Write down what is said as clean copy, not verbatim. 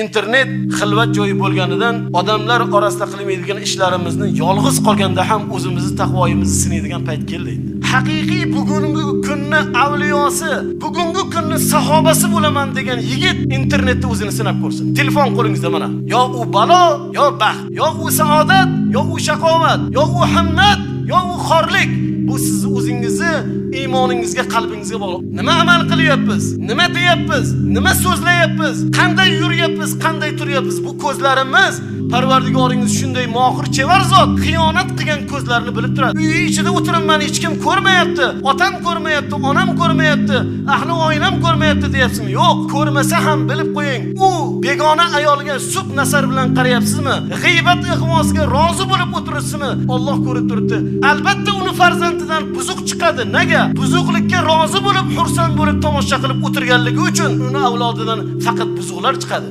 internet xilvat joyi bo'lganidan odamlar orasida qilmaydigan ishlarimizni yolg'iz qolganda ham o'zimizni taqvoyimizni sinaydigan payt keldi endi. Haqiqiy bugungi kunni avliyosi, bugungi kunni sahobasi bo'laman degan yigit internetda o'zini sinab ko'rsin. Telefon qo'lingizda mana. Yo u balo, yo baxt, yo u saodat, yo u shaqovat, yo u himmat, yo u xorlik. Bu sizni o'zingizni iymoningizga, qalbingizga bog'liq. Nima amal qilyapmiz? Nima deyapmiz? Nima so'zlayapmiz? Qanday yuryapmiz? Qanday turyapmiz? Bu ko'zlarimiz Parvardigoringiz shunday mohir chevar zot, xiyonat qilgan ko'zlarini bilib turadi. Uy ichida o'tiribman, hech kim ko'rmayapti, otam ko'rmayapti, onam ko'rmayapti, ahli oilam ko'rmayapti deyapsizmi? Yo'q, ko'rmasa ham bilib qo'ying. U begona ayolga sub nasar bilan qarayapsizmi? G'iybat ig'vosiga rozi bo'lib o'tiribsizmi? Alloh ko'rib turibdi. Albatta uni farzandidan buzuq chiqadi. Nega? Buzuqlikka rozi bo'lib, xursand bo'lib tomosha qilib o'tirganligi uchun uni avlodidan faqat buzuqlar chiqadi.